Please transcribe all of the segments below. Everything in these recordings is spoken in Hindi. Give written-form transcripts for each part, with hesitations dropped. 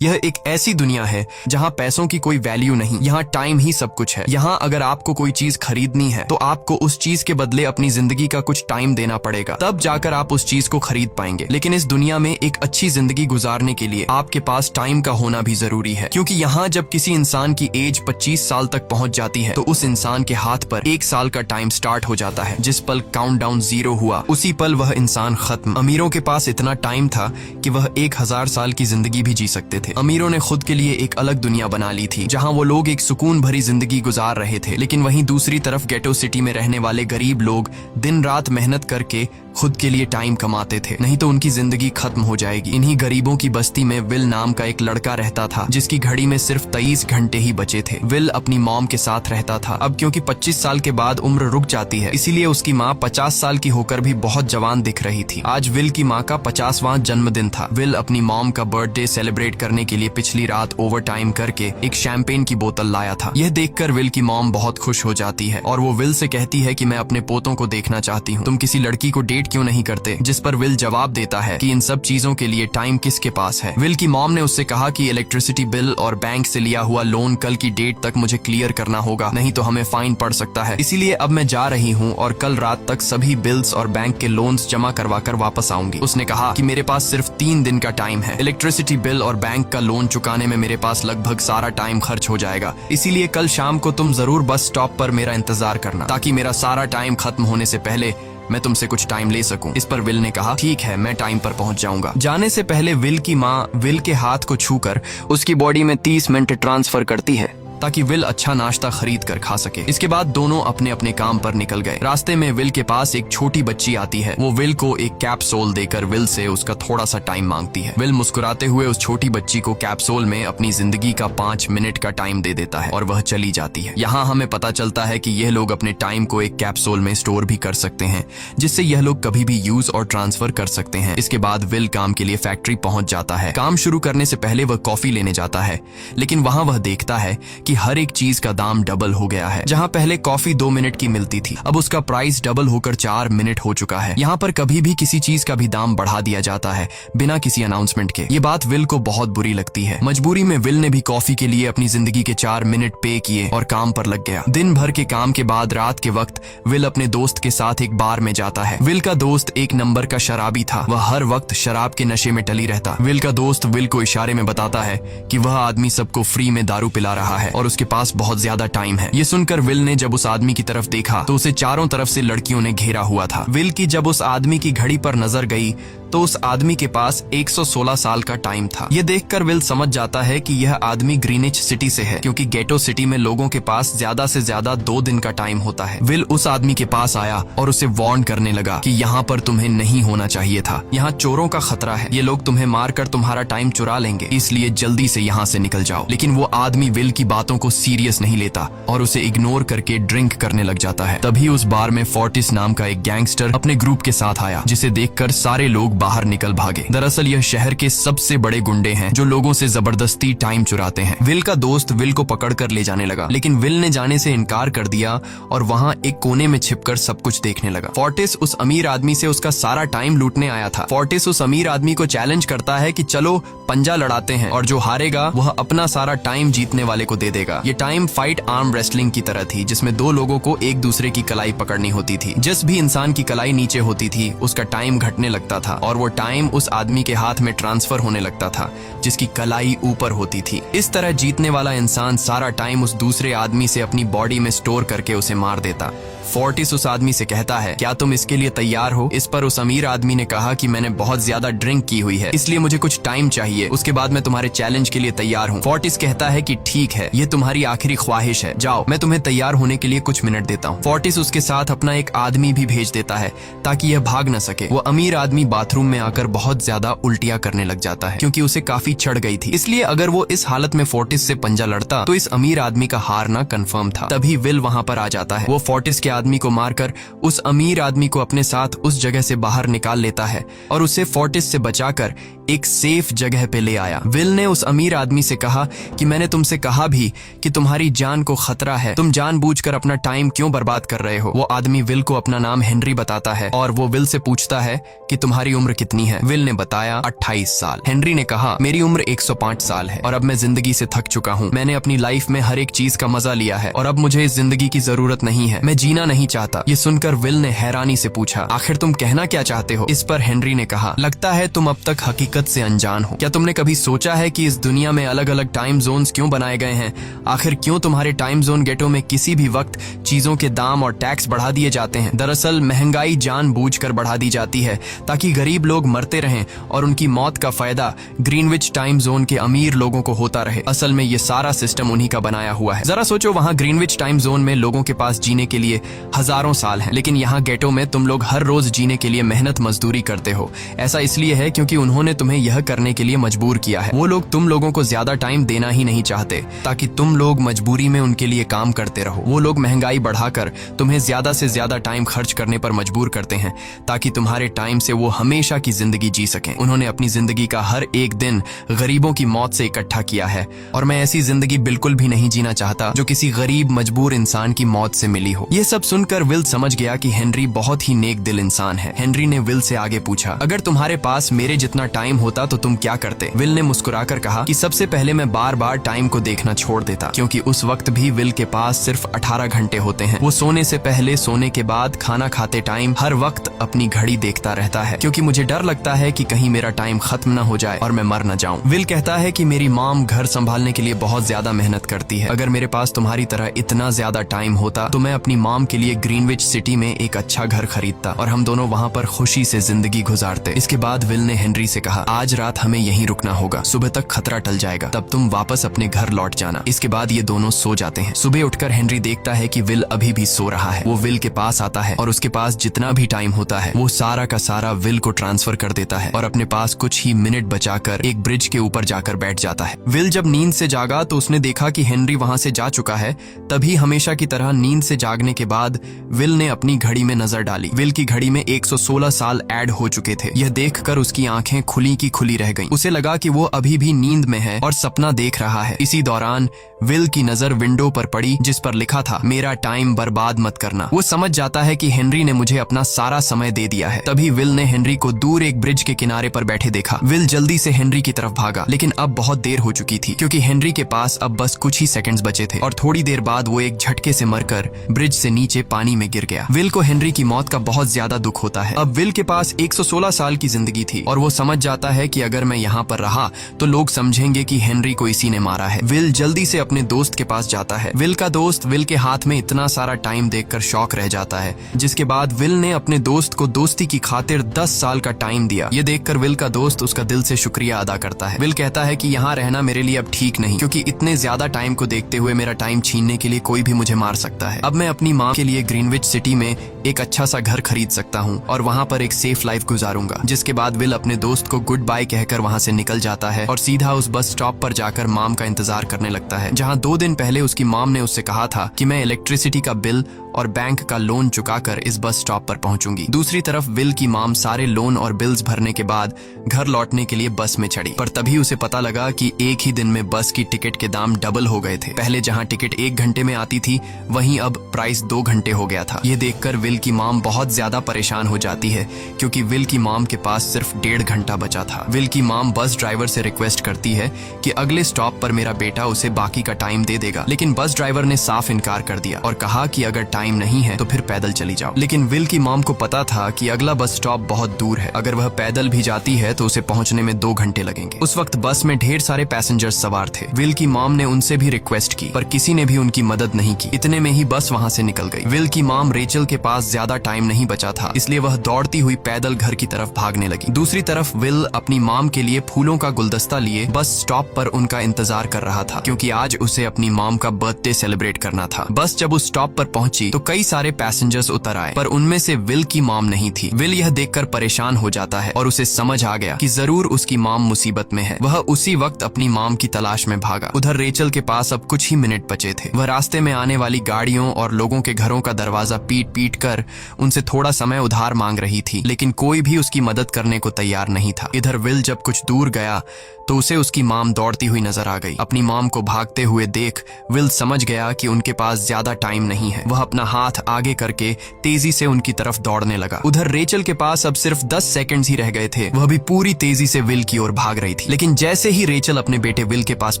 यह एक ऐसी दुनिया है जहाँ पैसों की कोई वैल्यू नहीं, यहाँ टाइम ही सब कुछ है। यहाँ अगर आपको कोई चीज खरीदनी है तो आपको उस चीज के बदले अपनी जिंदगी का कुछ टाइम देना पड़ेगा, तब जाकर आप उस चीज को खरीद पाएंगे। लेकिन इस दुनिया में एक अच्छी जिंदगी गुजारने के लिए आपके पास टाइम का होना भी जरूरी है, क्योंकि यहाँ जब किसी इंसान की एज 25 साल तक पहुँच जाती है तो उस इंसान के हाथ पर 1 साल का टाइम स्टार्ट हो जाता है। जिस पल काउंटडाउन 0 हुआ उसी पल वह इंसान खत्म। अमीरों के पास इतना टाइम था कि वह 1000 साल की जिंदगी भी जी सकते थे। अमीरों ने खुद के लिए एक अलग दुनिया बना ली थी जहां वो लोग एक सुकून भरी जिंदगी गुजार रहे थे, लेकिन वहीं दूसरी तरफ गेटो सिटी में रहने वाले गरीब लोग दिन रात मेहनत करके खुद के लिए टाइम कमाते थे, नहीं तो उनकी जिंदगी खत्म हो जाएगी। इन्हीं गरीबों की बस्ती में विल नाम का एक लड़का रहता था जिसकी घड़ी में सिर्फ 23 घंटे ही बचे थे। विल अपनी मॉम के साथ रहता था। अब क्योंकि 25 साल के बाद उम्र रुक जाती है, इसीलिए उसकी माँ 50 साल की होकर भी बहुत जवान दिख रही थी। आज विल की माँ का 50वां जन्मदिन था। विल अपनी मॉम का बर्थडे सेलिब्रेट करने के लिए पिछली रात ओवर टाइम करके एक शैंपेन की बोतल लाया था। यह देखकर विल की मॉम बहुत खुश हो जाती है और वो विल से कहती है कि मैं अपने पोतों को देखना चाहती हूँ, तुम किसी लड़की को डेट क्यों नहीं करते? जिस पर विल जवाब देता है कि इन सब चीजों के लिए टाइम किसके पास है। विल की मॉम ने उससे कहा कि इलेक्ट्रिसिटी बिल और बैंक से लिया हुआ लोन कल की डेट तक मुझे क्लियर करना होगा, नहीं तो हमें फाइन पड़ सकता है। इसीलिए अब मैं जा रही हूँ और कल रात तक सभी बिल्स और बैंक के लोन्स जमा करवा कर वापस आऊंगी। उसने कहा कि मेरे पास सिर्फ 3 दिन का टाइम है। इलेक्ट्रिसिटी बिल और बैंक का लोन चुकाने में मेरे पास लगभग सारा टाइम खर्च हो जाएगा, इसीलिए कल शाम को तुम जरूर बस स्टॉप पर मेरा इंतजार करना, ताकि मेरा सारा टाइम खत्म होने से पहले मैं तुमसे कुछ टाइम ले सकूं। इस पर विल ने कहा ठीक है, मैं टाइम पर पहुंच जाऊंगा। जाने से पहले विल की माँ विल के हाथ को छूकर उसकी बॉडी में 30 मिनट ट्रांसफर करती है ताकि विल अच्छा नाश्ता खरीद कर खा सके। इसके बाद दोनों अपने अपने काम पर निकल गए। रास्ते में विल के पास एक छोटी बच्ची आती है। वो विल को एक कैप्सूल देकर विल से उसका थोड़ा सा टाइम मांगती है। विल मुस्कुराते हुए उस छोटी बच्ची को कैप्सूल में अपनी जिंदगी का 5 मिनट का टाइम दे देता है और वह चली जाती है। यहाँ हमें पता चलता है कि यह लोग अपने टाइम को एक कैप्सूल में स्टोर भी कर सकते हैं, जिससे यह लोग कभी भी यूज और ट्रांसफर कर सकते हैं। इसके बाद विल काम के लिए फैक्ट्री पहुंच जाता है। काम शुरू करने से पहले वह कॉफी लेने जाता है, लेकिन वहां वह देखता है कि हर एक चीज का दाम डबल हो गया है। जहां पहले कॉफी 2 मिनट की मिलती थी, अब उसका प्राइस डबल होकर 4 मिनट हो चुका है। यहाँ पर कभी भी किसी चीज का भी दाम बढ़ा दिया जाता है बिना किसी अनाउंसमेंट के। ये बात विल को बहुत बुरी लगती है। मजबूरी में विल ने भी कॉफी के लिए अपनी जिंदगी के 4 मिनट पे किए और काम पर लग गया। दिन भर के काम के बाद रात के वक्त विल अपने दोस्त के साथ एक बार में जाता है। विल का दोस्त एक नंबर का शराबी था। वह हर वक्त शराब के नशे में टली रहता। विल का दोस्त विल को इशारे में बताता है कि वह आदमी सबको फ्री में दारू पिला रहा है और उसके पास बहुत ज्यादा टाइम है। ये सुनकर विल ने जब उस आदमी की तरफ देखा तो उसे चारों तरफ से लड़कियों ने घेरा हुआ था। विल की जब उस आदमी की घड़ी पर नजर गई तो उस आदमी के पास 116 साल का टाइम था। ये देखकर विल समझ जाता है कि यह आदमी ग्रीनिच सिटी से है, क्योंकि गेटो सिटी में लोगों के पास ज्यादा से ज्यादा 2 दिन का टाइम होता है। विल उस आदमी के पास आया और उसे वार्न करने लगा कि यहाँ पर तुम्हें नहीं होना चाहिए था। यहाँ चोरों का खतरा है, ये लोग तुम्हें मारकर तुम्हारा टाइम चुरा लेंगे, इसलिए जल्दी से यहाँ से निकल जाओ। लेकिन वो आदमी विल की बातों को सीरियस नहीं लेता और उसे इग्नोर करके ड्रिंक करने लग जाता है। तभी उस बार में फोर्टिस नाम का एक गैंगस्टर अपने ग्रुप के साथ आया, जिसे देखकर सारे लोग बाहर निकल भागे। दरअसल यह शहर के सबसे बड़े गुंडे हैं जो लोगों से जबरदस्ती टाइम चुराते हैं। विल का दोस्त विल को पकड़कर ले जाने लगा, लेकिन विल ने जाने से इनकार कर दिया और वहां एक कोने में छिपकर सब कुछ देखने लगा। फोर्टिस उस अमीर आदमी से उसका सारा टाइम लूटने आया था। फोर्टिस उस अमीर आदमी को चैलेंज करता है कि चलो पंजा लड़ाते हैं और जो हारेगा वह अपना सारा टाइम जीतने वाले को दे देगा। ये टाइम फाइट आर्म रेसलिंग की तरह थी, जिसमें 2 लोगों को एक दूसरे की कलाई पकड़नी होती थी। जिस भी इंसान की कलाई नीचे होती थी उसका टाइम घटने लगता था और वो टाइम उस आदमी के हाथ में ट्रांसफर होने लगता था जिसकी कलाई ऊपर होती थी। इस तरह जीतने वाला इंसान सारा टाइम उस दूसरे आदमी से अपनी बॉडी में स्टोर करके उसे मार देता। फोर्टिस उस आदमी से कहता है, क्या तुम इसके लिए तैयार हो? इस पर उस अमीर आदमी ने कहा कि मैंने बहुत ज्यादा ड्रिंक की हुई है, इसलिए मुझे कुछ टाइम चाहिए, उसके बाद मैं तुम्हारे चैलेंज के लिए तैयार हूँ। फोर्टिस कहता है कि ठीक है, ये तुम्हारी आखिरी ख्वाहिश है, जाओ, मैं तुम्हें तैयार होने के लिए कुछ मिनट देता हूँ। फोर्टिस उसके साथ अपना एक आदमी भी भेज देता है ताकि यह भाग न सके। वो अमीर आदमी बाथरूम में आकर बहुत ज्यादा उल्टियां करने लग जाता है, क्योंकि उसे काफी चढ़ गई थी। इसलिए अगर वो इस हालत में फोर्टिस से पंजा लड़ता तो इस अमीर आदमी का हारना कंफर्म था। तभी विल वहाँ पर आ जाता है। वो फोर्टिस के आदमी को मारकर उस अमीर आदमी को अपने साथ उस जगह से बाहर निकाल लेता है और उसे फोर्टिस से बचाकर एक सेफ जगह पे ले आया। विल ने उस अमीर आदमी से कहा कि मैंने तुमसे कहा भी कि तुम्हारी जान को खतरा है, तुम जानबूझकर अपना टाइम क्यों बर्बाद कर रहे हो। वो आदमी विल को अपना नाम हेनरी बताता है और वो विल से पूछता है कि तुम्हारी उम्र कितनी है। विल ने बताया 28 साल। हेनरी ने कहा मेरी उम्र 105 साल है और अब मैं जिंदगी से थक चुका हूँ। मैंने अपनी लाइफ में हर एक चीज का मजा लिया है और अब मुझे इस जिंदगी की जरूरत नहीं है, मैं जीना नहीं चाहता। ये सुनकर विल ने हैरानी से पूछा आखिर तुम कहना क्या चाहते हो। इस पर हेनरी ने कहा लगता है तुम अब तक हकीकत से अनजान हो। क्या तुमने कभी सोचा है कि इस दुनिया में अलग अलग टाइम जोन्स क्यों बनाए गए हैं? आखिर क्यों तुम्हारे टाइम जोन गेटो में किसी भी वक्त चीजों के दाम और टैक्स बढ़ा दिए जाते हैं? दरअसल महंगाई जानबूझकर बढ़ा दी जाती है ताकि गरीब लोग मरते रहें और उनकी मौत का फायदा ग्रीनविच टाइम जोन के अमीर लोगों को होता रहे। असल में ये सारा सिस्टम उन्हीं का बनाया हुआ है। जरा सोचो, वहाँ ग्रीनविच टाइम जोन में लोगों के पास जीने के लिए हजारों साल हैं, लेकिन यहाँ गेटो में तुम लोग हर रोज जीने के लिए मेहनत मजदूरी करते हो। ऐसा इसलिए है क्योंकि उन्होंने तुम्हें यह करने के लिए मजबूर किया है। वो लोग तुम लोगों को ज्यादा टाइम देना ही नहीं चाहते ताकि तुम लोग मजबूरी में उनके लिए काम करते रहो। वो लोग महंगाई बढ़ाकर तुम्हें ज्यादा से ज्यादा टाइम खर्च करने पर मजबूर करते हैं ताकि तुम्हारे टाइम से वो हमेशा की जिंदगी जी सकें। उन्होंने अपनी जिंदगी का हर एक दिन गरीबों की मौत से इकट्ठा किया है और मैं ऐसी जिंदगी बिल्कुल भी नहीं जीना चाहता जो किसी गरीब मजबूर इंसान की मौत से मिली हो। ये सब सुनकर विल समझ गया कि हेनरी बहुत ही नेक दिल इंसान है। हेनरी ने विल से आगे पूछा अगर तुम्हारे पास मेरे जितना टाइम होता तो तुम क्या करते? विल ने मुस्कुराकर कहा कि सबसे पहले मैं बार बार टाइम को देखना छोड़ देता, क्योंकि उस वक्त भी विल के पास सिर्फ 18 घंटे होते हैं। वो सोने से पहले, सोने के बाद, खाना खाते टाइम हर वक्त अपनी घड़ी देखता रहता है क्योंकि मुझे डर लगता है कि कहीं मेरा टाइम खत्म न हो जाए और मैं मर न जाऊं। विल कहता है कि मेरी मॉम घर संभालने के लिए बहुत ज्यादा मेहनत करती है। अगर मेरे पास तुम्हारी तरह इतना ज्यादा टाइम होता तो मैं अपनी मॉम के लिए ग्रीनविच सिटी में एक अच्छा घर खरीदता और हम दोनों वहाँ पर खुशी से जिंदगी गुजारते। इसके बाद विल ने हेनरी से कहा आज रात हमें यहीं रुकना होगा, सुबह तक खतरा टल जाएगा, तब तुम वापस अपने घर लौट जाना। इसके बाद ये दोनों सो जाते हैं। सुबह उठकर हेनरी देखता है कि विल अभी भी सो रहा है। वो विल के पास आता है और उसके पास जितना भी टाइम होता है वो सारा का सारा विल को ट्रांसफर कर देता है और अपने पास कुछ ही मिनट बचाकर एक ब्रिज के ऊपर जाकर बैठ जाता है। विल जब नींद से जागा तो उसने देखा कि हेनरी वहां से जा चुका है। तभी हमेशा की तरह नींद से जागने के बाद विल ने अपनी घड़ी में नजर डाली। विल की घड़ी में 116 साल ऐड हो चुके थे। यह देखकर उसकी आंखें खुली की खुली रह गईं। उसे लगा कि वो अभी भी नींद में है और सपना देख रहा है। इसी दौरान विल की नजर विंडो पर पड़ी जिस पर लिखा था मेरा टाइम बर्बाद मत करना। वो समझ जाता है कि हेनरी ने मुझे अपना सारा समय दे दिया है। तभी विल ने हेनरी को दूर एक ब्रिज के किनारे पर बैठे देखा। विल जल्दी से हेनरी की तरफ भागा, लेकिन अब बहुत देर हो चुकी थी क्योंकि हेनरी के पास अब बस कुछ ही सेकंड्स बचे थे और थोड़ी देर बाद वो एक झटके से मरकर ब्रिज से नीचे पानी में गिर गया। विल को हेनरी की मौत का बहुत ज्यादा दुख होता है। अब विल के पास 116 साल की जिंदगी थी और वो समझ जाता है कि अगर मैं यहाँ पर रहा तो लोग समझेंगे कि हेनरी को इसी ने मारा है। विल जल्दी से अपने दोस्त के पास जाता है। विल का दोस्त विल के हाथ में इतना सारा टाइम देखकर शॉक रह जाता है, जिसके बाद विल ने अपने दोस्त को दोस्ती की खातिर 10 साल का टाइम दिया। ये देखकर विल का दोस्त उसका दिल से शुक्रिया अदा करता है। विल कहता है कि यहाँ रहना मेरे लिए अब ठीक नहीं, क्योंकि इतने ज्यादा टाइम को देखते हुए मेरा टाइम छीनने के लिए कोई भी मुझे मार सकता है। अब मैं अपनी माँ के लिए ग्रीनविच सिटी में एक अच्छा सा घर खरीद सकता हूँ और वहाँ पर एक सेफ लाइफ गुजारूंगा। जिसके बाद विल अपने दोस्त को गुड बाय कहकर वहाँ से निकल जाता है और सीधा उस बस स्टॉप पर जाकर मॉम का इंतजार करने लगता है, जहाँ 2 दिन पहले उसकी मॉम ने उससे कहा था कि मैं इलेक्ट्रिसिटी का बिल और बैंक का लोन चुकाकर इस बस स्टॉप पर पहुंचूंगी। दूसरी तरफ विल की मॉम सारे लोन और बिल्स भरने के बाद घर लौटने के लिए बस में चढ़ी, पर तभी उसे पता लगा कि एक ही दिन में बस की टिकट के दाम डबल हो गए थे। पहले जहां टिकट 1 घंटे में आती थी वहीं अब प्राइस 2 घंटे हो गया था। ये देखकर विल की मॉम बहुत ज्यादा परेशान हो जाती है क्योंकि विल की मॉम के पास सिर्फ 1.5 घंटा बचा था। विल की मॉम बस ड्राइवर से रिक्वेस्ट करती है कि अगले स्टॉप पर मेरा बेटा उसे बाकी का टाइम दे देगा, लेकिन बस ड्राइवर ने साफ इनकार कर दिया और कहा कि अगर टाइम नहीं है तो फिर पैदल चली जाओ। लेकिन विल की मॉम को पता था कि अगला बस स्टॉप बहुत दूर है, अगर वह पैदल भी जाती है तो उसे पहुंचने में 2 घंटे लगेंगे। उस वक्त बस में ढेर सारे पैसेंजर्स सवार थे। विल की मॉम ने उनसे भी रिक्वेस्ट की पर किसी ने भी उनकी मदद नहीं की। इतने में ही बस वहां से निकल गई। विल की मॉम रेचल के पास ज्यादा टाइम नहीं बचा था, इसलिए वह दौड़ती हुई पैदल घर की तरफ भागने लगी। दूसरी तरफ विल अपनी मॉम के लिए फूलों का गुलदस्ता लिए बस स्टॉप पर उनका इंतजार कर रहा था, क्योंकि आज उसे अपनी मॉम का बर्थडे सेलिब्रेट करना था। बस जब उस स्टॉप पर पहुंची तो कई सारे पैसेंजर्स उतर आए, पर उनमें से विल की मॉम नहीं थी। विल यह देखकर परेशान हो जाता है और उसे समझ आ गया कि जरूर उसकी मॉम मुसीबत में है। वह उसी वक्त अपनी मॉम की तलाश में भागा। उधर रेचल के पास अब कुछ ही मिनट बचे थे। वह रास्ते में आने वाली गाड़ियों और लोगों के घरों का दरवाजा पीट पीट कर उनसे थोड़ा समय उधार मांग रही थी, लेकिन कोई भी उसकी मदद करने को तैयार नहीं था। इधर विल जब कुछ दूर गया तो उसे उसकी मॉम दौड़ती हुई नजर आ गई। अपनी मॉम को भागते हुए देख विल समझ गया कि उनके पास ज्यादा टाइम नहीं है। वह अपना हाथ आगे करके तेजी से उनकी तरफ दौड़ने लगा। उधर रेचल के पास अब सिर्फ 10 सेकंड्स ही रह गए थे। वह भी पूरी तेजी से विल की ओर भाग रही थी, लेकिन जैसे ही रेचल अपने बेटे विल के पास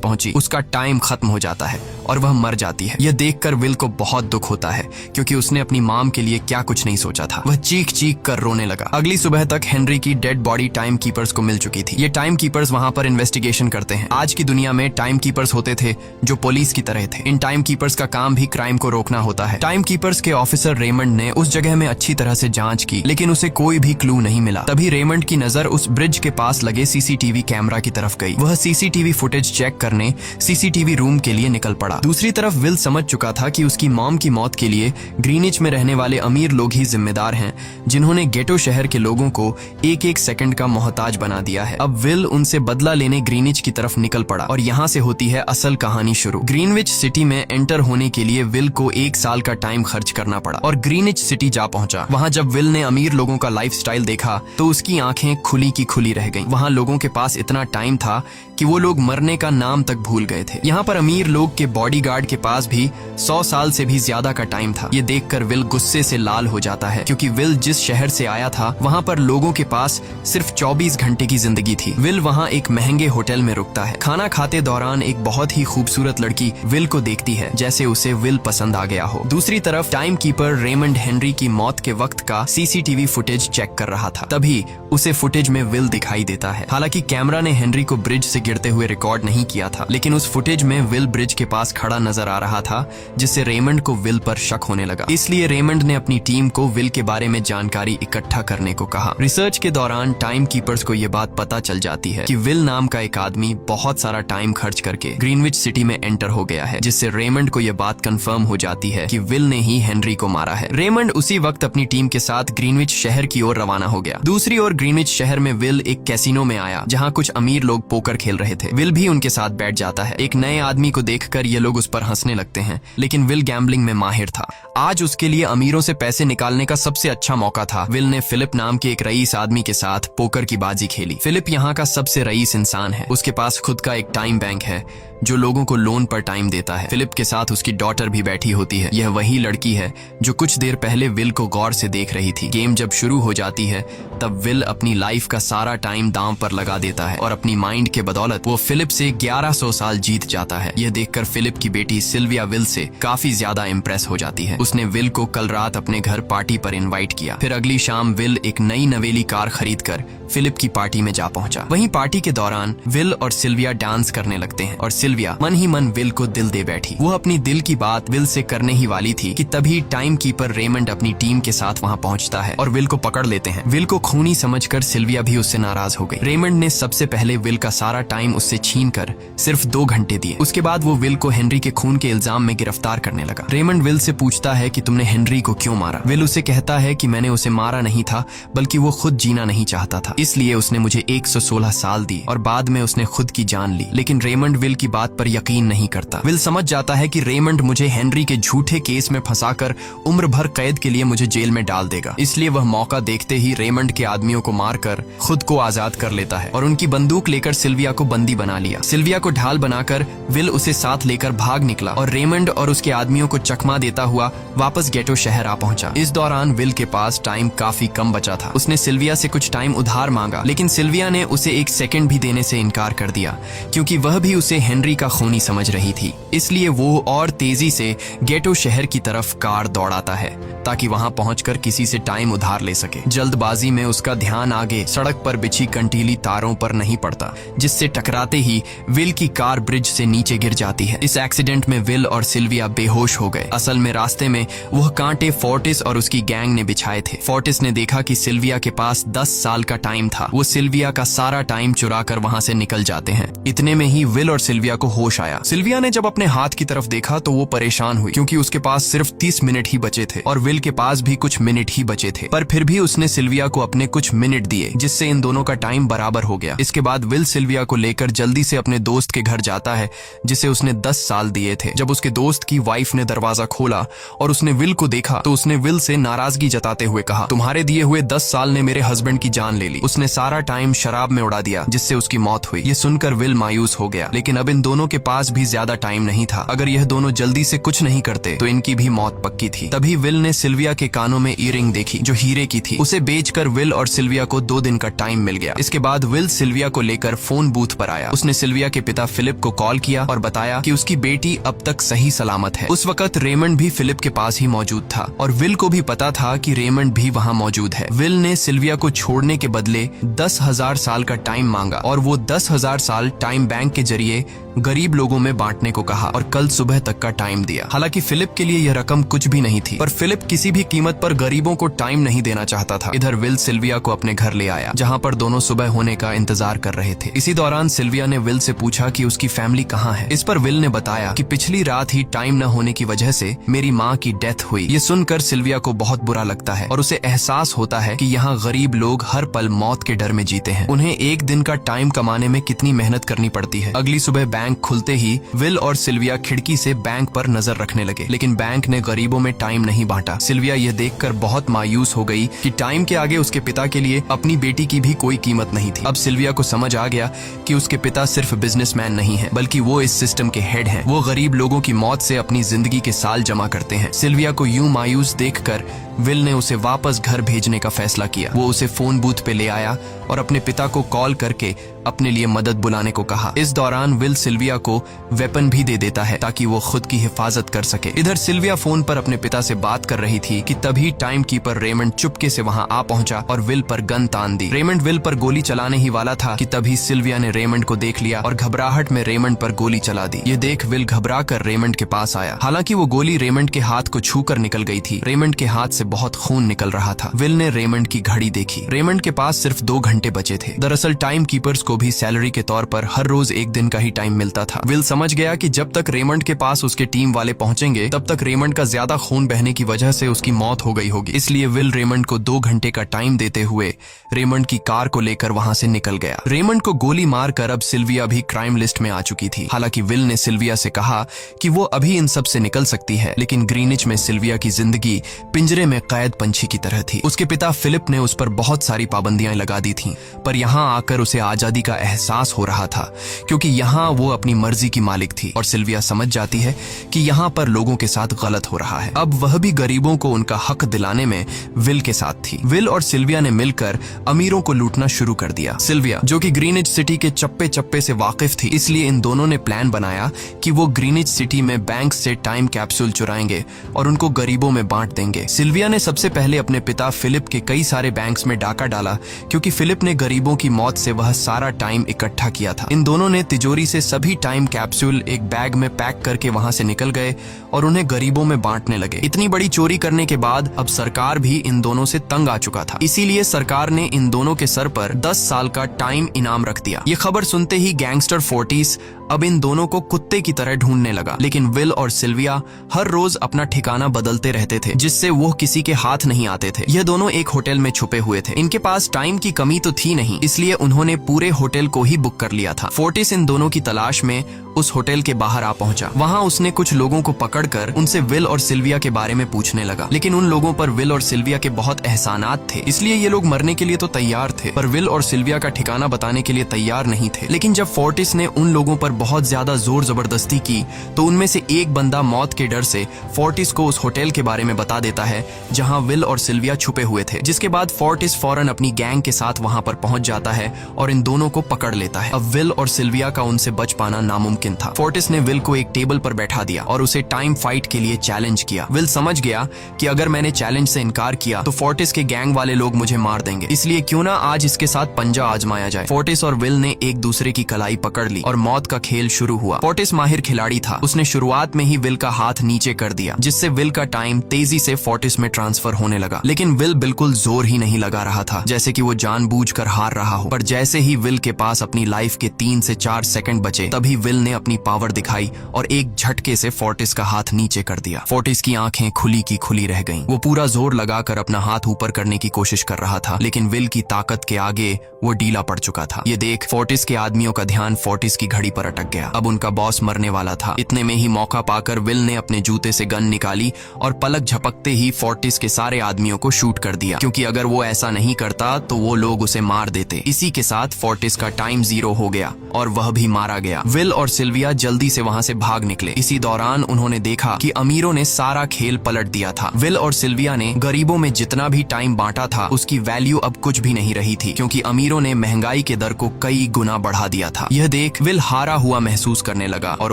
पहुंची, उसका टाइम खत्म हो जाता है और वह मर जाती है। यह देखकर विल को बहुत दुख होता है, क्योंकि उसने अपनी मॉम के लिए क्या कुछ नहीं सोचा था। वह चीख चीख कर रोने लगा। अगली सुबह तक हेनरी की डेड बॉडी टाइम कीपर्स को मिल चुकी थी। ये टाइम कीपर्स वहां पर इन्वेस्टिगेशन करते हैं। आज की दुनिया में टाइम कीपर्स होते थे जो पुलिस की तरह थे। इन टाइम कीपर्स का काम भी क्राइम को रोकना होता है। टाइम कीपर्स के ऑफिसर रेमंड ने उस जगह में अच्छी तरह से जांच की, लेकिन उसे कोई भी क्लू नहीं मिला। तभी रेमंड की नजर उस ब्रिज के पास लगे सीसीटीवी कैमरा की तरफ गई। वह सीसीटीवी फुटेज चेक करने सीसीटीवी रूम के लिए निकल पड़ा। दूसरी तरफ विल समझ चुका था कि उसकी मॉम की मौत के लिए ग्रीनिच में रहने वाले अमीर लोग ही जिम्मेदार हैं, जिन्होंने गेटो शहर के लोगों को एक एक सेकंड का मोहताज बना दिया है। अब विल उनसे बदला लेने ग्रीनिच की तरफ निकल पड़ा और यहाँ से होती है असल कहानी शुरू। ग्रीनविच सिटी में एंटर होने के लिए विल को 1 साल का टाइम खर्च करना पड़ा और ग्रीनिच सिटी जा पहुंचा। वहाँ जब विल ने अमीर लोगों का लाइफस्टाइल देखा तो उसकी आंखें खुली की खुली रह गईं। वहाँ लोगों के पास इतना टाइम था कि वो लोग मरने का नाम तक भूल गए थे। यहाँ पर अमीर लोग के बॉडीगार्ड के पास भी 100 साल से भी ज्यादा का टाइम था। ये देखकर विल गुस्से से लाल हो जाता है, क्योंकि विल जिस शहर से आया था वहाँ पर लोगों के पास सिर्फ 24 घंटे की जिंदगी थी। विल वहाँ एक महंगे होटल में रुकता है। खाना खाते दौरान एक बहुत ही खूबसूरत लड़की विल को देखती है, जैसे उसे विल पसंद आ गया हो। दूसरी तरफ टाइम कीपर रेमंड हेनरी की मौत के वक्त का सीसीटीवी फुटेज चेक कर रहा था। तभी उसे फुटेज में विल दिखाई देता है। हालांकि कैमरा ने हेनरी को ब्रिज से गिरते हुए रिकॉर्ड नहीं किया था, लेकिन उस फुटेज में विल ब्रिज के पास खड़ा नजर आ रहा था, जिससे रेमंड को विल पर शक होने लगा। इसलिए रेमंड ने अपनी टीम को विल के बारे में जानकारी इकट्ठा करने को कहा। रिसर्च के दौरान टाइम कीपर्स को यह बात पता चल जाती है कि विल नाम का एक आदमी बहुत सारा टाइम खर्च करके ग्रीनविच सिटी में एंटर हो गया है, जिससे रेमंड को यह बात कंफर्म हो जाती है कि विल ने ही हेनरी को मारा है। रेमंड उसी वक्त अपनी टीम के साथ ग्रीनविच शहर की ओर रवाना हो गया। दूसरी ओर ग्रीनविच शहर में विल एक कैसीनो में आया, जहाँ कुछ अमीर लोग पोकर खेल रहे थे। विल भी उनके साथ बैठ जाता है। एक नए आदमी को देखकर ये लोग उस पर हंसने लगते हैं, लेकिन विल गैम्बलिंग में माहिर था। आज उसके लिए अमीरों से पैसे निकालने का सबसे अच्छा मौका था। विल ने फिलिप नाम के एक रईस आदमी के साथ पोकर की बाजी खेली। फिलिप यहाँ का सबसे रईस इंसान है। उसके पास खुद का एक टाइम बैंक है जो लोगों को लोन पर टाइम देता है। फिलिप के साथ उसकी डॉटर भी बैठी होती है। यह वही लड़की है जो कुछ देर पहले विल को गौर से देख रही थी। गेम जब शुरू हो जाती है तब विल अपनी लाइफ का सारा टाइम दांव पर लगा देता है और अपनी माइंड के बदौलत वो फिलिप से 1100 साल जीत जाता है। यह देखकर फिलिप की बेटी सिल्विया विल से काफी ज्यादा इम्प्रेस हो जाती है। उसने विल को कल रात अपने घर पार्टी पर इनवाइट किया। फिर अगली शाम विल एक नई नवेली कार खरीद कर फिलिप की पार्टी में जा पहुंचा। वहीं पार्टी के दौरान विल और सिल्विया डांस करने लगते हैं और सिल्विया मन ही मन विल को दिल दे बैठी। वो अपनी दिल की बात विल से करने ही वाली थी कि तभी टाइम कीपर रेमंड अपनी टीम के साथ वहां पहुंचता है और विल को पकड़ लेते हैं। विल को खूनी समझकर सिल्विया भी उससे नाराज हो गई। रेमंड ने सबसे पहले विल का सारा टाइम उससे छीन कर सिर्फ 2 घंटे दिए। उसके बाद वो विल को हेनरी के खून के इल्जाम में गिरफ्तार करने लगा। रेमंड विल से पूछता है कि तुमने हेनरी को क्यों मारा। विल उसे कहता है कि मैंने उसे मारा नहीं था, बल्कि वो खुद जीना नहीं चाहता था, इसलिए उसने मुझे 116 साल दी और बाद में उसने खुद की जान ली। लेकिन रेमंड विल की बात पर यकीन नहीं करता। विल समझ जाता है कि रेमंड मुझे हेनरी के झूठे केस में फंसाकर उम्र भर कैद के लिए मुझे जेल में डाल देगा। इसलिए वह मौका देखते ही रेमंड के आदमियों को मारकर खुद को आजाद कर लेता है और उनकी बंदूक लेकर सिल्विया को बंदी बना लिया। सिल्विया को ढाल बनाकर विल उसे साथ लेकर भाग निकला और रेमंड और उसके आदमियों को चकमा देता हुआ वापस गेटो शहर आ पहुंचा। इस दौरान विल के पास टाइम काफी कम बचा था। उसने सिल्विया से कुछ टाइम उधार मांगा, लेकिन सिल्विया ने उसे 1 सेकंड भी देने से इनकार कर दिया, क्योंकि वह भी उसे हेनरी का खूनी समझ रही थी। इसलिए वो और तेजी से गेटो शहर की तरफ कार दौड़ाता है ताकि वहां पहुंचकर किसी से टाइम उधार ले सके। जल्दबाजी में उसका ध्यान आगे सड़क पर बिछी कंटीली तारों पर नहीं पड़ता, जिससे टकराते ही विल की कार ब्रिज से नीचे गिर जाती है। इस एक्सीडेंट में विल और सिल्विया बेहोश हो गए। असल में रास्ते में वह कांटे फोर्टिस और उसकी गैंग ने बिछाए थे। फोर्टिस ने देखा कि सिल्विया के पास 10 साल का टाइम था। वो सिल्विया का सारा टाइम चुरा कर वहां से निकल जाते हैं। इतने में ही विल और सिल्विया को होश आया। सिल्विया ने जब अपने हाथ की तरफ देखा तो वो परेशान हुई, क्योंकि उसके पास सिर्फ सिर्फ 30 मिनट ही बचे थे और विल के पास भी कुछ मिनट ही बचे थे, पर फिर भी उसने सिल्विया को अपने कुछ मिनट दिए, जिससे इन दोनों का टाइम बराबर हो गया। इसके बाद विल सिल्विया को लेकर जल्दी से अपने दोस्त के घर जाता है जिसे उसने 10 साल दिए थे। जब उसके दोस्त की वाइफ ने दरवाजा खोला और उसने विल को देखा तो उसने विल से नाराजगी जताते हुए कहा, तुम्हारे दिए हुए 10 साल ने मेरे हस्बैंड की जान ले ली। उसने सारा टाइम शराब में उड़ा दिया जिससे उसकी मौत हुई। ये सुनकर विल मायूस हो गया, लेकिन अब इन दोनों के पास भी ज्यादा टाइम नहीं था। अगर यह दोनों जल्दी से कुछ नहीं करते तो इनकी भी मौत पक्की थी। तभी विल ने सिल्विया के कानों में ईयरिंग देखी जो हीरे की थी। उसे बेचकर विल और सिल्विया को 2 दिन का टाइम मिल गया। इसके बाद विल सिल्विया को लेकर फोन बूथ पर आया। उसने सिल्विया के पिता फिलिप को कॉल किया और बताया कि उसकी बेटी अब तक सही सलामत है। उस वक्त रेमंड भी फिलिप के पास ही मौजूद था और विल को भी पता था कि रेमंड भी वहाँ मौजूद है। विल ने सिल्विया को छोड़ने के बदले 10,000 साल का टाइम मांगा और वो 10,000 साल टाइम बैंक के जरिए गरीब लोगों में बांटने को कहा और कल सुबह तक का टाइम दिया। हालांकि फिलिप के लिए यह रकम कुछ भी नहीं थी, पर फिलिप किसी भी कीमत पर गरीबों को टाइम नहीं देना चाहता था। इधर विल सिल्विया को अपने घर ले आया जहां पर दोनों सुबह होने का इंतजार कर रहे थे। इसी दौरान सिल्विया ने विल से पूछा कि उसकी फैमिली कहाँ है। इस पर विल ने बताया कि पिछली रात ही टाइम न होने की वजह से मेरी माँ की डेथ हुई। ये सुनकर सिल्विया को बहुत बुरा लगता है और उसे एहसास होता है कि यहाँ गरीब लोग हर पल मौत के डर में जीते हैं। उन्हें एक दिन का टाइम कमाने में कितनी मेहनत करनी पड़ती है। अगली सुबह बैंक खुलते ही विल और सिल्विया खिड़की से बैंक पर नजर रखने लगे, लेकिन बैंक ने गरीबों में टाइम नहीं बांटा। सिल्विया यह देखकर बहुत मायूस हो गई कि टाइम के आगे उसके पिता के लिए अपनी बेटी की भी कोई कीमत नहीं थी। अब सिल्विया को समझ आ गया कि उसके पिता सिर्फ बिजनेसमैन नहीं है, बल्कि वो इस सिस्टम के हेड हैं। वो गरीब लोगों की मौत से अपनी जिंदगी के साल जमा करते हैं। सिल्विया को यूं मायूस देखकर विल ने उसे वापस घर भेजने का फैसला किया। वो उसे फोन बूथ पे ले आया और अपने पिता को कॉल करके अपने लिए मदद बुलाने को कहा। इस दौरान विल सिल्विया को वेपन भी दे देता है ताकि वो खुद की हिफाजत कर सके। इधर सिल्विया फोन पर अपने पिता से बात कर रही थी कि तभी टाइम कीपर रेमंड चुपके से वहां आ पहुंचा और विल पर गन तान दी। रेमंड विल पर गोली चलाने ही वाला था कि तभी सिल्विया ने रेमंड को देख लिया और घबराहट में रेमंड पर गोली चला दी। ये देख विल घबरा कर रेमंड के पास आया। हालांकि वो गोली रेमंड के हाथ को छू कर निकल गई थी। रेमंड के हाथ से बहुत खून निकल रहा था। विल ने रेमंड की घड़ी देखी। रेमंड के पास सिर्फ 2 घंटे बचे थे। दरअसल टाइम कीपर्स को भी सैलरी के तौर पर हर रोज 1 दिन का ही टाइम मिलता था। विल समझ गया कि जब तक रेमंड के पास उसके टीम वाले पहुंचेंगे तब तक रेमंड का ज्यादा खून बहने की वजह से उसकी मौत हो गई होगी। इसलिए विल रेमंड को 2 घंटे का टाइम देते हुए रेमंड की कार को लेकर वहां से निकल गया। रेमंड को गोली मारकर अब सिल्विया भी क्राइम लिस्ट में आ चुकी थी। हालांकि विल ने सिल्विया से कहा कि वो अभी इन सब से निकल सकती है, लेकिन ग्रीनिच में सिल्विया की जिंदगी पिंजरे में कैद पंछी की तरह थी। उसके पिता फिलिप ने उस पर बहुत सारी पाबंदियां लगा दी थीं, पर यहाँ आकर उसे आजादी का एहसास हो रहा था क्योंकि यहाँ वो अपनी मर्जी की मालिक थी और सिल्विया समझ जाती है कि यहाँ पर लोगों के साथ गलत हो रहा है। अब वह भी गरीबों को उनका हक दिलाने में विल के साथ थी। विल और सिल्विया ने मिलकर अमीरों को लूटना शुरू कर दिया। सिल्विया जो कि ग्रीनिच सिटी के चप्पे चप्पे से वाकिफ थी, इसलिए इन दोनों ने प्लान बनाया कि वो ग्रीनिच सिटी में बैंक से टाइम कैप्सूल चुराएंगे और उनको गरीबों में बांट देंगे। सिल्विया ने सबसे पहले अपने पिता फिलिप के कई सारे बैंक्स में डाका डाला क्योंकि फिलिप ने गरीबों की मौत से वह सारा टाइम इकट्ठा किया था। इन दोनों ने तिजोरी से सभी टाइम कैप्सूल एक बैग में पैक करके वहां से निकल गए और उन्हें गरीबों में बांटने लगे। इतनी बड़ी चोरी करने के बाद अब सरकार भी इन दोनों से तंग आ चुका था, इसीलिए सरकार ने इन दोनों के सर पर 10 साल का टाइम इनाम रख दिया। ये खबर सुनते ही गैंगस्टर फोर्टिस अब इन दोनों को कुत्ते की तरह ढूंढने लगा, लेकिन विल और सिल्विया हर रोज अपना ठिकाना बदलते रहते थे जिससे वो किसी के हाथ नहीं आते थे। यह दोनों एक होटल में छुपे हुए थे। इनके पास टाइम की कमी तो थी नहीं, इसलिए उन्होंने पूरे होटल को ही बुक कर लिया था। फोर्टिस इन दोनों की तलाश में उस होटल के बाहर आ पहुंचा। वहां उसने कुछ लोगों को पकड़कर उनसे विल और सिल्विया के बारे में पूछने लगा, लेकिन उन लोगों पर विल और सिल्विया के बहुत एहसानात थे, इसलिए ये लोग मरने के लिए तो तैयार थे, पर विल और सिल्विया का ठिकाना बताने के लिए तैयार नहीं थे। लेकिन जब फोर्टिस ने उन लोगों पर बहुत ज्यादा जोर जबरदस्ती की तो उनमें से एक बंदा मौत के डर से फोर्टिस को उस होटल के बारे में बता देता है जहां विल और सिल्विया छुपे हुए थे, जिसके बाद फोर्टिस फौरन अपनी गैंग के साथ वहां पर पहुंच जाता है और इन दोनों को पकड़ लेता है। अब विल और सिल्विया का उनसे बच पाना नामुमकिन था। फोर्टिस ने विल को एक टेबल पर बैठा दिया और उसे टाइम फाइट के लिए चैलेंज किया। विल समझ गया कि अगर मैंने चैलेंज से इनकार किया तो फोर्टिस के गैंग वाले लोग मुझे मार देंगे, इसलिए क्यों ना आज इसके साथ पंजा आजमाया जाए। फोर्टिस और विल ने एक दूसरे की कलाई पकड़ ली और मौत का खेल शुरू हुआ। फोर्टिस माहिर खिलाड़ी था। उसने शुरुआत में ही विल का हाथ नीचे कर दिया, जिससे विल का टाइम तेजी से फोर्टिस में ट्रांसफर होने लगा। लेकिन विल बिल्कुल जोर ही नहीं लगा रहा था, जैसे कि वो जानबूझकर हार रहा हो। पर जैसे ही विल के पास अपनी लाइफ के 3 से 4 सेकंड बचे, तभी विल ने अपनी पावर दिखाई और एक झटके से फोर्टिस का हाथ नीचे कर दिया। फोर्टिस की आंखें खुली की खुली रह गईं। वो पूरा जोर लगाकर अपना हाथ ऊपर करने की कोशिश कर रहा था, लेकिन विल की ताकत के आगे वो ढीला पड़ चुका था। ये देख फोर्टिस के आदमियों का ध्यान फोर्टिस की घड़ी पर अटक गया। अब उनका बॉस मरने वाला था। इतने में ही मौका पाकर विल ने अपने जूते से गन निकाली और पलक झपकते ही फोर्टिस के सारे आदमियों को शूट कर दिया, क्योंकि अगर वो ऐसा नहीं करता तो वो लोग उसे मार देते। इसी के साथ फोर्टिस का टाइम 0 हो गया और वह भी मारा गया। विल और सिल्विया जल्दी से वहां से भाग निकले। इसी दौरान उन्होंने देखा कि अमीरों ने सारा खेल पलट दिया था। विल और सिल्विया ने गरीबों में जितना भी टाइम बांटा था, उसकी वैल्यू अब कुछ भी नहीं रही थी, क्योंकि अमीरों ने महंगाई के दर को कई गुना बढ़ा दिया था। यह देख विल हारा हुआ महसूस करने लगा और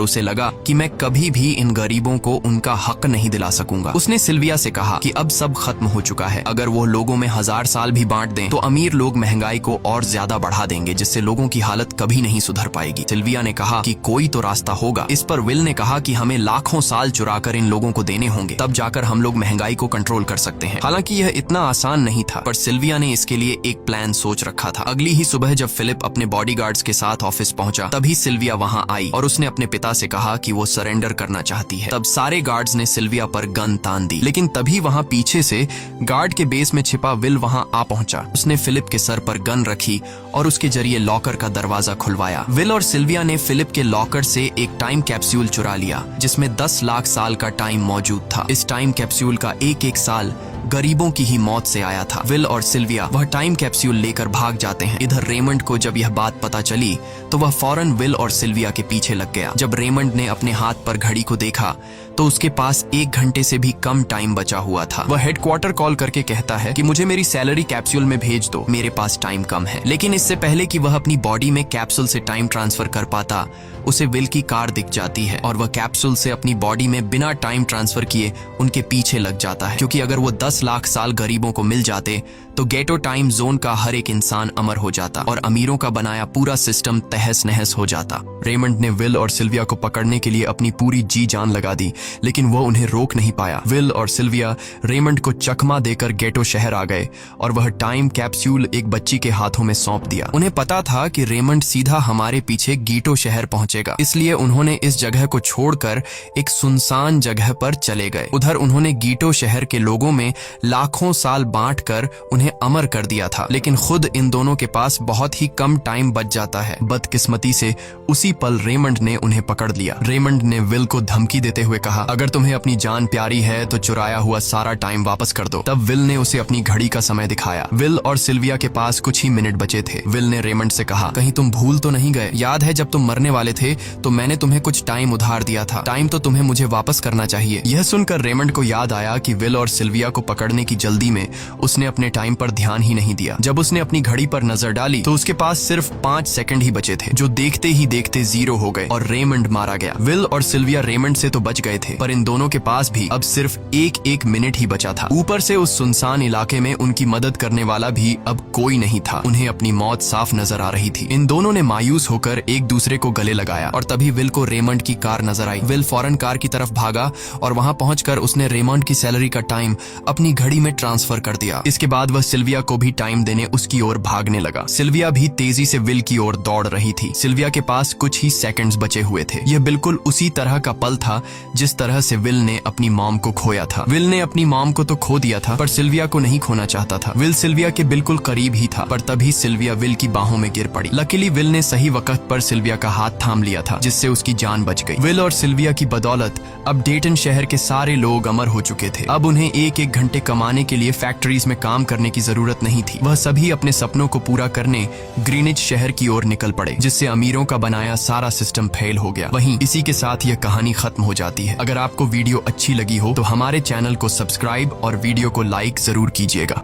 उसे लगा कि मैं कभी भी इन गरीबों को उनका हक नहीं दिला सकूंगा। उसने सिल्विया से कहा कि अब सब खत्म हो चुका है। अगर वो लोगों में 1000 साल भी बांट दें तो अमीर लोग महंगाई को और ज्यादा बढ़ा देंगे, जिससे लोगों की हालत कभी नहीं सुधर पाएगी। सिल्विया ने कहा कि कोई तो रास्ता होगा। इस पर विल ने कहा कि हमें लाखों साल चुराकर इन लोगों को देने होंगे, तब जाकर हम लोग महंगाई को कंट्रोल कर सकते हैं। हालांकि यह इतना आसान नहीं था, पर सिल्विया ने इसके लिए एक प्लान सोच रखा था। अगली ही सुबह जब फिलिप अपने बॉडीगार्ड्स के साथ ऑफिस पहुंचा, तभी सिल्विया वहां आई और उसने अपने पिता से कहा कि वो सरेंडर करना चाहती है। तब सारे गार्ड्स ने सिल्विया पर गन तान दी, लेकिन तभी वहां पीछे से गार्ड के बेस में छिपा विल वहां आ पहुंचा। उसने फिलिप के सर पर गन रखी और उसके जरिए लॉकर का दरवाजा खुलवाया। विल और सिल्विया ने फिलिप के लॉकर से एक टाइम कैप्सूल चुरा लिया, जिसमें 10 लाख साल का टाइम मौजूद था। इस टाइम कैप्सूल का एक साल गरीबों की ही मौत से आया था। विल और सिल्विया वह टाइम कैप्सूल लेकर भाग जाते हैं। इधर रेमंड को जब यह बात पता चली तो वह फौरन विल और सिल्विया के पीछे लग गया। जब रेमंड ने अपने हाथ पर घड़ी को देखा तो उसके पास 1 घंटे से भी कम टाइम बचा हुआ था। वह हेडक्वार्टर कॉल करके कहता है कि मुझे मेरी सैलरी कैप्सूल में भेज दो, मेरे पास टाइम कम है। लेकिन इससे पहले कि वह अपनी बॉडी में कैप्सूल से टाइम ट्रांसफर कर पाता, उसे विल की कार दिख जाती है और वह कैप्सूल से अपनी बॉडी में बिना टाइम ट्रांसफर किए उनके पीछे लग जाता है, क्योंकि अगर वो 10 लाख साल गरीबों को मिल जाते तो गेटो टाइम जोन का हर एक इंसान अमर हो जाता और अमीरों का बनाया पूरा सिस्टम तहस नहस हो जाता। रेमंड ने विल और सिल्विया को पकड़ने के लिए अपनी पूरी जी जान लगा दी, लेकिन वो उन्हें रोक नहीं पाया। विल और सिल्विया रेमंड को चकमा देकर गेटो शहर आ गए और वह टाइम कैप्सूल एक बच्ची के हाथों में सौंप दिया। उन्हें पता था कि रेमंड सीधा हमारे पीछे गीटो शहर पहुंचेगा, इसलिए उन्होंने इस जगह को छोड़कर एक सुनसान जगह पर चले गए। उधर उन्होंने गीटो शहर के लोगों में लाखों साल बांटकर उन्हें अमर कर दिया था, लेकिन खुद इन दोनों के पास बहुत ही कम टाइम बच जाता है। बदकिस्मती से उसी पल रेमंड ने उन्हें पकड़ लिया। रेमंड ने विल को धमकी देते हुए कहा, अगर तुम्हें अपनी जान प्यारी है तो चुराया हुआ सारा टाइम वापस कर दो। तब विल ने उसे अपनी घड़ी का समय दिखाया। विल और सिल्विया के पास कुछ ही मिनट बचे थे। विल ने रेमंड से कहा, कहीं तुम भूल तो नहीं गए? याद है जब तुम मरने वाले थे तो मैंने तुम्हें कुछ टाइम उधार दिया था। टाइम तो तुम्हें मुझे वापस करना चाहिए। यह सुनकर रेमंड को याद आया कि विल और सिल्विया को पकड़ने की जल्दी में उसने अपने टाइम पर ध्यान ही नहीं दिया। जब उसने अपनी घड़ी पर नजर डाली तो उसके पास सिर्फ 5 सेकंड ही बचे थे, जो देखते ही देखते 0 हो गए और रेमंड मारा गया। विल और सिल्विया रेमंड से तो बच गए थे, पर इन दोनों के पास भी अब सिर्फ एक मिनट ही बचा था। ऊपर से उस सुनसान इलाके में उनकी मदद करने वाला भी अब कोई नहीं था। उन्हें अपनी मौत साफ नजर आ रही थी। इन दोनों ने मायूस होकर एक दूसरे को गले लगाया और तभी विल को रेमंड की कार नजर आई। विल फौरन कार की तरफ भागा और वहां पहुंचकर उसने रेमंड की सैलरी का टाइम अपनी घड़ी में ट्रांसफर कर दिया। इसके बाद वह सिल्विया को भी टाइम देने उसकी ओर भागने लगा। सिल्विया भी तेजी से विल की ओर दौड़ रही थी। सिल्विया के पास कुछ ही सेकंड्स बचे हुए थे। यह बिल्कुल उसी तरह का पल था जिस तरह से विल ने अपनी मॉम को खोया था। विल ने अपनी मॉम को तो खो दिया था, पर सिल्विया को नहीं खोना चाहता था। विल सिल्विया के बिल्कुल करीब ही था, पर तभी सिल्विया विल की बाहों में गिर पड़ी। लकीली विल ने सही वक्त पर सिल्विया का हाथ थाम लिया था, जिससे उसकी जान बच गई। विल और सिल्विया की बदौलत अब डेटन शहर के सारे लोग अमर हो चुके थे। अब उन्हें एक घंटे कमाने के लिए फैक्ट्रीज में काम करने की जरूरत नहीं थी। वह सभी अपने सपनों को पूरा करने ग्रीनिच शहर की ओर निकल पड़े, जिससे अमीरों का बनाया सारा सिस्टम फेल हो गया। वहीं इसी के साथ यह कहानी खत्म हो जाती है। अगर आपको वीडियो अच्छी लगी हो तो हमारे चैनल को सब्सक्राइब और वीडियो को लाइक जरूर कीजिएगा।